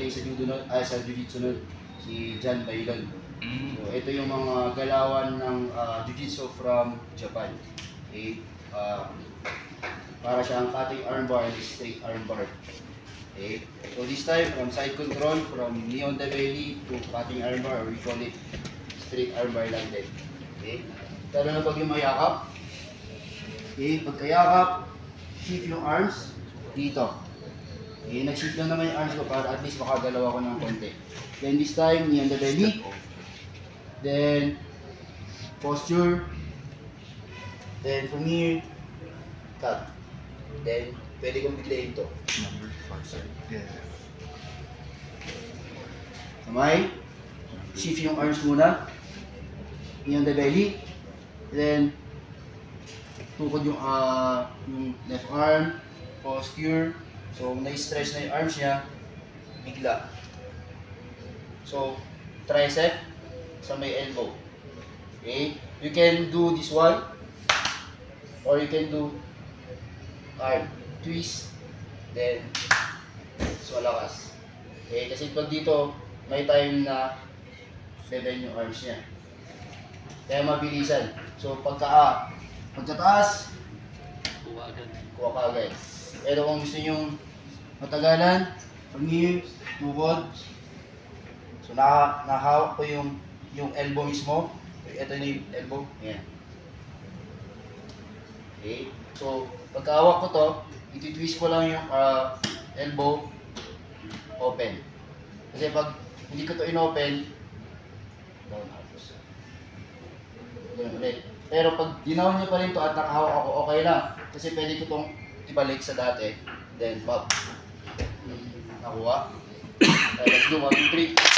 magaling sa judo nun, sa jiu-jitsu nun, si John Bailon. So, ito yung mga galawan ng jiu-jitsu from Japan. Okay? Para siyang cutting armbar and straight armbar. Okay? So this time, from side control, from knee on the belly to cutting armbar, or we call it straight armbar lang din. Okay? Talo na pag yung mayakap. Okay? Pagkayakap, shift yung arms dito. Okay? Nag-shift lang naman yung arms ko para at least makagalaw ako ng konti. Then this time, knee on the belly. Then, posture. Then from here, cut. Then, pwede kong biglayin ito. Number 5 side. Yeah. Kamay. Shift yung arms muna. Knee on the belly. Then, tukod yung left arm. Posture. So, na-stretch na yung arms niya. Bigla. So, tricep sa may elbow. Okay? You can do this one. Or you can do arm, twist, then so lakas. Okay, kasi pag dito, may time na 7 yung arms niya. Kaya mabilisan. So pagkataas, kuha ka agad. Pero kung gusto nyo matagalan, from here, tukod. So nahawak ko yung elbow mismo. Ito na yung elbow. Ayan. Okay. So, pagkahawak ko to, iti-twist ko lang yung elbow open. Kasi pag hindi ko to in-open, down tapos. Ganun ulit. Pero pag ginawa niyo pa rin to at nakahawak ako, okay lang. Kasi pwede ko tong ibalik sa dati. Then, pop. Nakuha. Let's do 1, 2, 3.